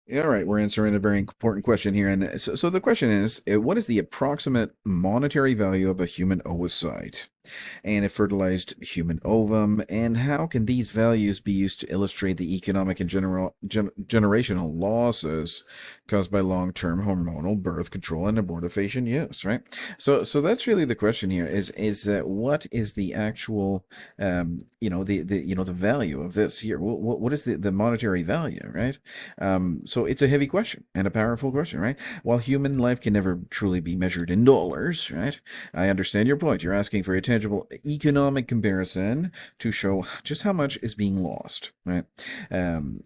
Yeah, all right, we're answering a very important question here. And so the question is, what is the approximate monetary value of a human oocyte and a fertilized human ovum, and how can these values be used to illustrate the economic and generational losses caused by long-term hormonal birth control and abortifacient use, right? So that's really the question here is that what is the actual the value of this here? What is the monetary value, right? So it's a heavy question and a powerful question, right? While human life can never truly be measured in dollars, right? I understand your point. You're asking for a tangible economic comparison to show just how much is being lost, right?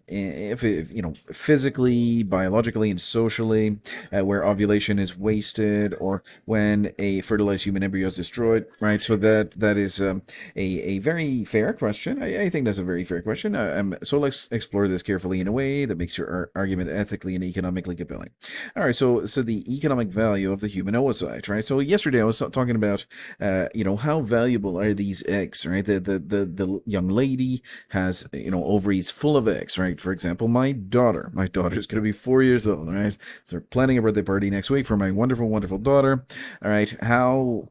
If physically, biologically, and socially, where ovulation is wasted, or when a fertilized human embryo is destroyed, right? So that is a very fair question. I think that's a very fair question. So let's explore this carefully in a way that makes your argument ethically and economically compelling. All right, so the economic value of the human oocyte, right? So yesterday I was talking about, how valuable are these eggs, right? The young lady has, ovaries full of eggs, right? For example, my daughter is going to be 4 years old, right? So we're planning a birthday party next week for my wonderful, wonderful daughter. All right, how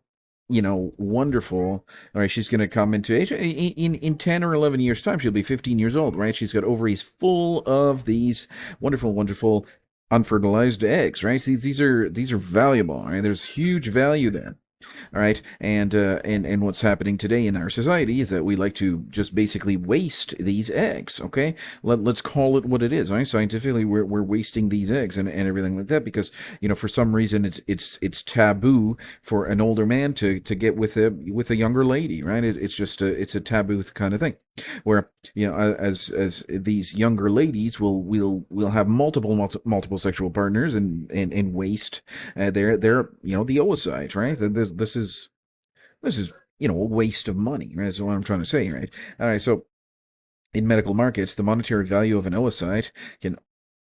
wonderful. All right, she's going to come into age in 10 or 11 years time. She'll be 15 years old, right? She's got ovaries full of these wonderful, wonderful unfertilized eggs, right? These are valuable, right? There's huge value there. All right, and what's happening today in our society is that we like to just basically waste these eggs. Okay, let's call it what it is. Right, scientifically, we're wasting these eggs and everything like that because for some reason it's taboo for an older man to get with a younger lady. Right, it's a taboo kind of thing where as these younger ladies will have multiple sexual partners and waste their the oocyte, right? This is a waste of money, right? That's what I'm trying to say, right? All right, so in medical markets, the monetary value of an oocyte can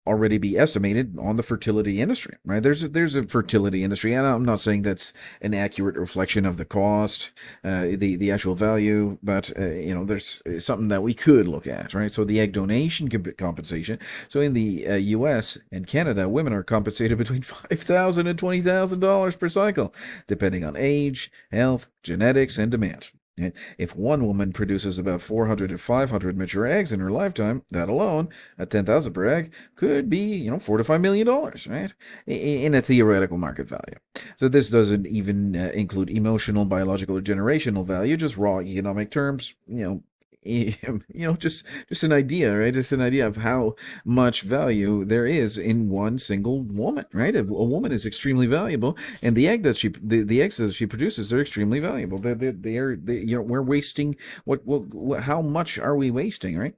already be estimated on the fertility industry, right? There's a fertility industry, and I'm not saying that's an accurate reflection of the cost, the actual value, but there's something that we could look at, right? So the egg donation compensation. So in the U.S. and Canada, women are compensated between $5,000 and $20,000 per cycle, depending on age, health, genetics, and demand. If one woman produces about 400 to 500 mature eggs in her lifetime, that alone, at 10,000 per egg, could be, $4 to $5 million, right? In a theoretical market value. So this doesn't even include emotional, biological, or generational value, just raw economic terms, just an idea, right? Just an idea of how much value there is in one single woman, right? A woman is extremely valuable, and the eggs that she produces are extremely valuable. We're wasting how much are we wasting, right?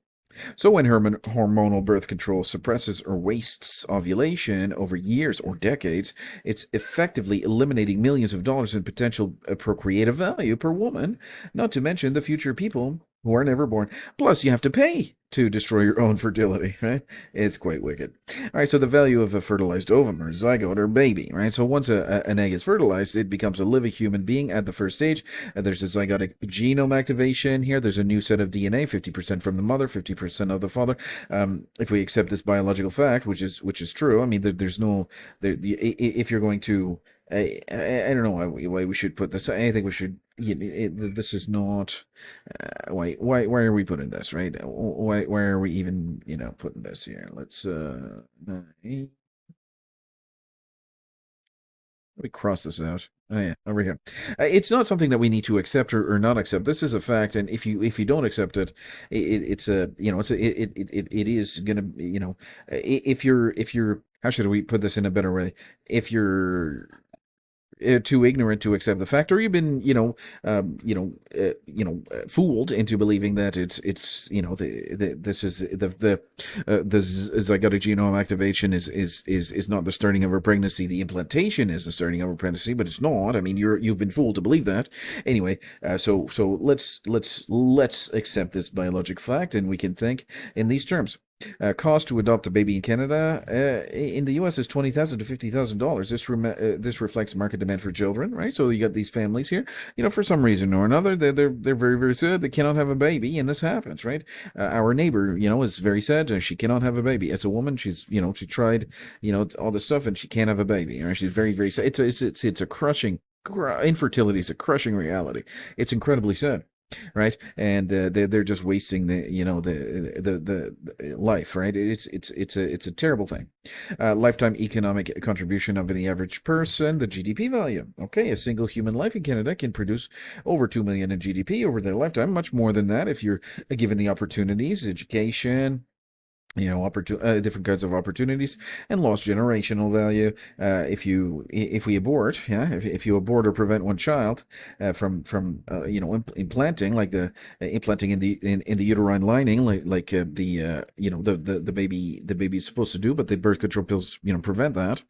So when hormonal birth control suppresses or wastes ovulation over years or decades, it's effectively eliminating millions of dollars in potential procreative value per woman, not to mention the future people who are never born. Plus, you have to pay to destroy your own fertility, right? It's quite wicked. All right, so the value of a fertilized ovum or zygote or baby, right? So once an egg is fertilized, it becomes a living human being at the first stage. There's a zygotic genome activation here. There's a new set of DNA, 50% from the mother, 50% of the father. If we accept this biological fact, which is true, I mean, there's no, if you're going to I don't know why we should put this. I think we should. This is not. Why are we putting this, right? Why are we even putting this here? Let me cross this out. Oh yeah, over here. It's not something that we need to accept or not accept. This is a fact, and if you don't accept it, it's a it's a it is gonna if you're how should we put this in a better way? If you're too ignorant to accept the fact, or you've been, fooled into believing that it's this is the zygotic genome activation is not the starting of a pregnancy. The implantation is the starting of a pregnancy, but it's not. I mean, you've been fooled to believe that. Anyway, so let's accept this biologic fact, and we can think in these terms. Cost to adopt a baby in Canada, in the U.S. is $20,000 to $50,000. This reflects market demand for children, right? So you got these families here, for some reason or another, they're very very sad. They cannot have a baby, and this happens, right? Our neighbor, is very sad. She cannot have a baby. As a woman, she tried, all this stuff, and she can't have a baby. Right? She's very very sad. It's a crushing. Infertility is a crushing reality. It's incredibly sad, right? And they're just wasting the life, right? It's a terrible thing. Lifetime economic contribution of the average person, the GDP value. Okay, a single human life in Canada can produce over 2 million in GDP over their lifetime, much more than that if you're given the opportunities, education, different kinds of opportunities, and lost generational value. If we abort, if you abort or prevent one child from implanting, like the implanting in the uterine lining, the baby is supposed to do, but the birth control pills prevent that.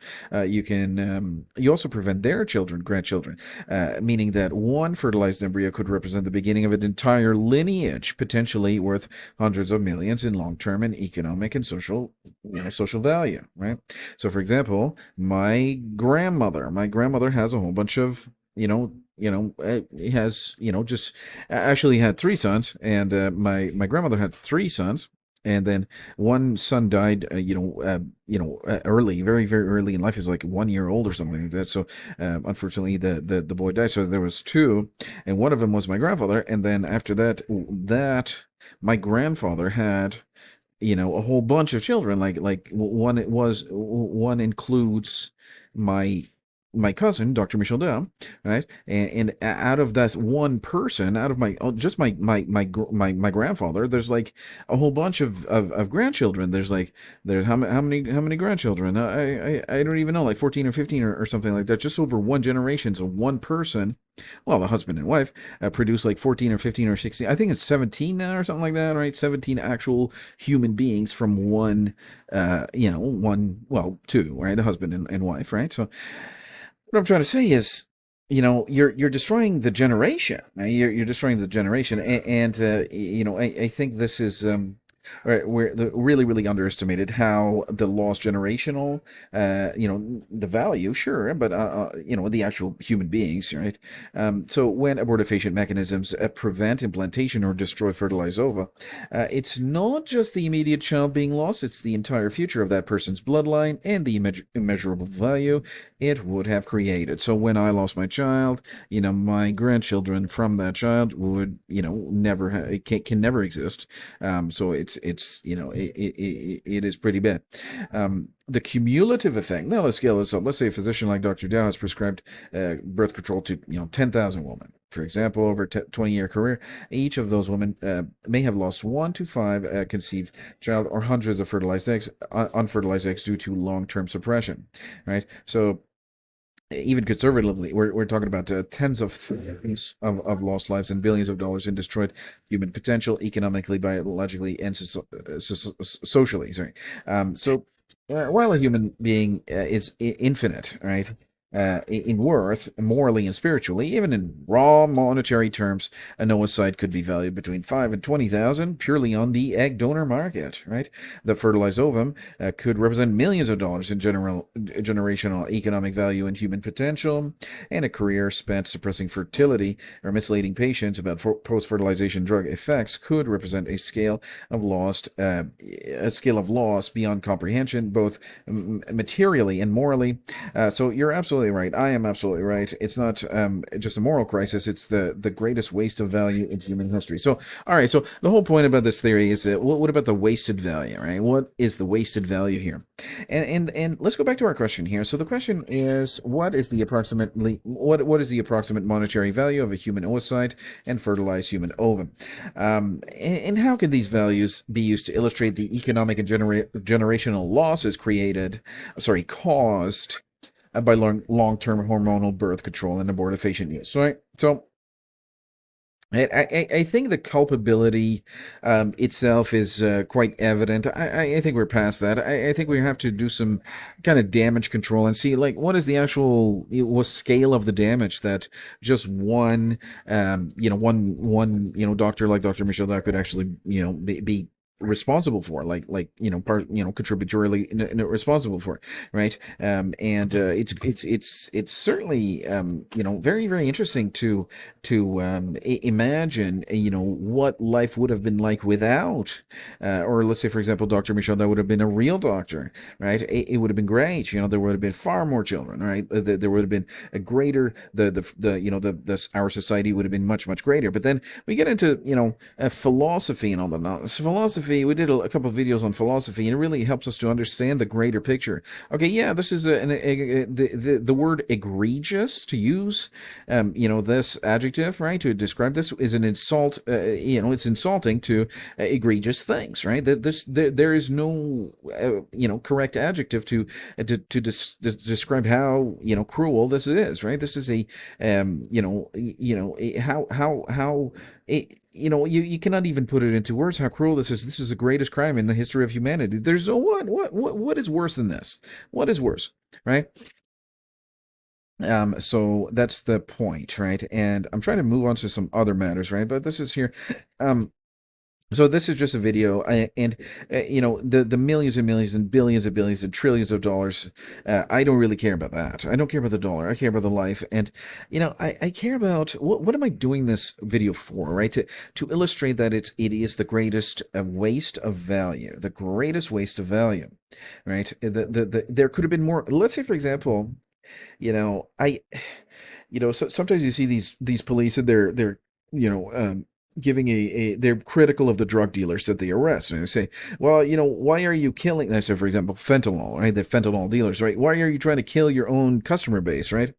You also prevent their children, grandchildren, meaning that one fertilized embryo could represent the beginning of an entire lineage, potentially worth hundreds of millions in long-term and economic and social value, right? So, for example, my grandmother has a whole bunch of has just actually had three sons, and my grandmother had three sons, and then one son died early, very very early in life. Is like 1 year old or something like that. So unfortunately the boy died. So there was two, and one of them was my grandfather, and then after that my grandfather had a whole bunch of children. Like one includes my cousin, Dr. Michel Dow, right? And out of that one person, out of just my grandfather, there's like a whole bunch of grandchildren. There's how many grandchildren? I don't even know, like 14 or 15 or something like that. Just over one generation. So one person, well, the husband and wife, produce like 14 or 15 or 16. I think it's 17 now or something like that, right? 17 actual human beings from two, right? The husband and wife, right? So what I'm trying to say is, you're destroying the generation. Right? You're destroying the generation, I think this is right, really really underestimated how the lost generational, the value, sure, but the actual human beings, right? So when abortifacient mechanisms prevent implantation or destroy fertilized ova, it's not just the immediate child being lost; it's the entire future of that person's bloodline and the immeasurable value it would have created. So when I lost my child, my grandchildren from that child would, never can never exist. So it is pretty bad. The cumulative effect. Now let's scale this up. Let's say a physician like Dr. Dow has prescribed birth control to 10,000 women. For example, over a 20-year career, each of those women may have lost 1 to 5 conceived child or hundreds of fertilized eggs, unfertilized eggs due to long-term suppression, right? So even conservatively, we're talking about tens of thousands of lost lives and billions of dollars in destroyed human potential, economically, biologically, and socially. Sorry. While a human being is infinite, right? In worth, morally and spiritually, even in raw monetary terms, a oocyte could be valued between 5 and 20,000 purely on the egg donor market, right? The fertilized ovum could represent millions of dollars in generational economic value and human potential, and a career spent suppressing fertility or misleading patients about post-fertilization drug effects could represent a scale of loss beyond comprehension, both materially and morally. So you're absolutely right. I am absolutely right. It's not just a moral crisis. It's the greatest waste of value in human history. So, all right. So the whole point about this theory is what about the wasted value, right? What is the wasted value here? And let's go back to our question here. So the question is, what is the approximate monetary value of a human oocyte and fertilized human ovum? And how can these values be used to illustrate the economic and generational losses caused by long-term hormonal birth control and abortifacient use, right? So I think the culpability itself is quite evident. I think we're past that. I think we have to do some kind of damage control and see, like, what is the actual scale of the damage that just one doctor like Dr. Michel Dow could actually be responsible for, like part contributory responsible for, right? And it's certainly very very interesting to imagine what life would have been like without, or let's say for example Dr. Michel, that would have been a real doctor, right? It would have been great. There would have been far more children, right? There would have been a greater our society would have been much much greater. But then we get into philosophy and all that. Now, philosophy, we did a couple of videos on philosophy, and it really helps us to understand the greater picture. Okay, yeah, this is the word egregious to use. This adjective, right, to describe this is an insult. It's insulting to egregious things, right? There is no correct adjective to describe how cruel this is, right? This is a how you cannot even put it into words how cruel this is. This is the greatest crime in the history of humanity. There's no what is worse than this? What is worse, right? So that's the point, right? And I'm trying to move on to some other matters, right? But this is here. Um, so this is just a video, and the millions and millions and billions and trillions of dollars. I don't really care about that. I don't care about the dollar. I care about the life, and I care about what am I doing this video for, right? To illustrate that it is the greatest waste of value, the greatest waste of value, right? There could have been more. Let's say, for example, I so sometimes you see these police and they're giving they're critical of the drug dealers that they arrest, and they say, well, why are you killing, I say, for example, fentanyl, right? The fentanyl dealers, right? Why are you trying to kill your own customer base, right?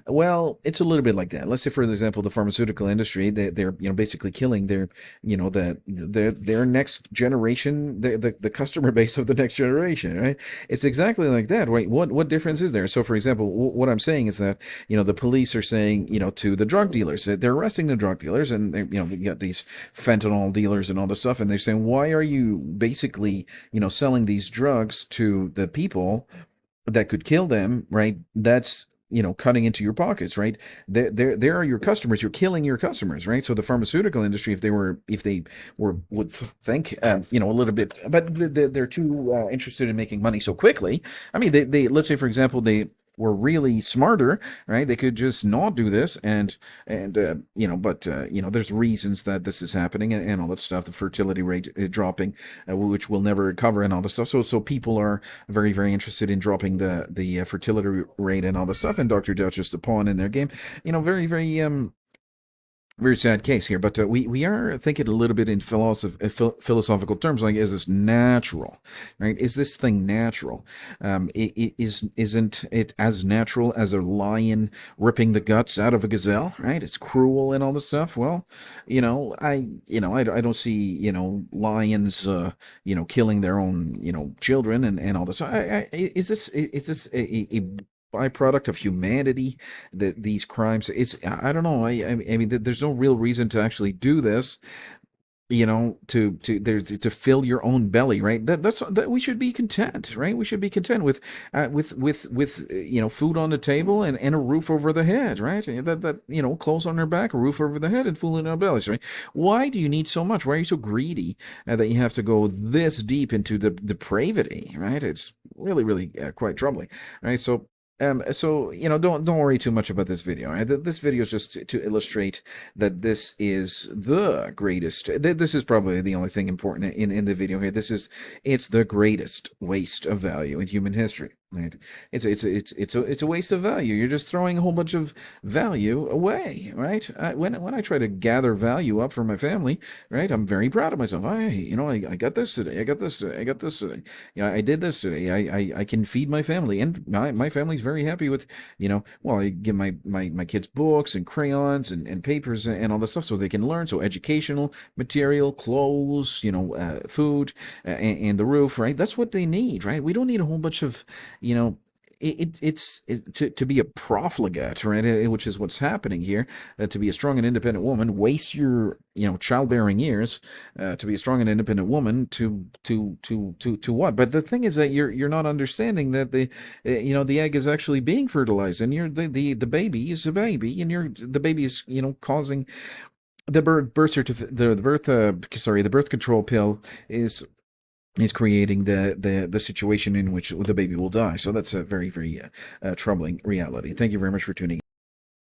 Well, it's a little bit like that. Let's say, for example, the pharmaceutical industry, they're basically killing their next generation, the customer base of the next generation, right? It's exactly like that, right? What difference is there? So, for example, what I'm saying is that the police are saying to the drug dealers that they're arresting the drug dealers, and they got these fentanyl dealers and all this stuff, and they're saying, why are you basically selling these drugs to the people that could kill them, right? That's cutting into your pockets, right? There are your customers. You're killing your customers, right? So the pharmaceutical industry, if they would think a little bit, but they're too interested in making money so quickly. I mean, they let's say, for example, they were really smarter, right? They could just not do this, and but there's reasons that this is happening, and all that stuff. The fertility rate dropping, which will never recover, and all this stuff. So people are very very interested in dropping the fertility rate and all this stuff. And Dr. Dutch is the pawn in their game. Very very very sad case here, but we are thinking a little bit in philosophical terms, like, is this natural, right? Is this thing natural? Isn't it as natural as a lion ripping the guts out of a gazelle, right? It's cruel and all this stuff. Well, I don't see lions killing their own children and all this. Is this a byproduct of humanity, that these crimes? I don't know. I mean, there's no real reason to actually do this, to fill your own belly, right? That we should be content, right? We should be content with food on the table and a roof over the head, right? That clothes on our back, a roof over the head, and food in our bellies, right? Why do you need so much? Why are you so greedy that you have to go this deep into the depravity, right? It's really really quite troubling, right? So don't worry too much about this video. Right? This video is just to illustrate that this is the greatest. This is probably the only thing important in the video here. It's the greatest waste of value in human history. Right? It's a waste of value. You're just throwing a whole bunch of value away, right? When I try to gather value up for my family, right, I'm very proud of myself. I got this today. I got this today. I got this today. I did this today. I can feed my family, and my family's very happy with, well, I give my kids books and crayons and papers and all this stuff so they can learn. So educational material, clothes, food, and the roof, right? That's what they need, right? We don't need a whole bunch of it's to be a profligate, right? Which is what's happening here. To be a strong and independent woman, waste your childbearing years to be a strong and independent woman to what? But the thing is that you're not understanding that the egg is actually being fertilized, and the baby is a baby, and the baby is causing the birth certificate, the birth, sorry, the birth control pill is creating the situation in which the baby will die. So that's a very, very troubling reality. Thank you very much for tuning in.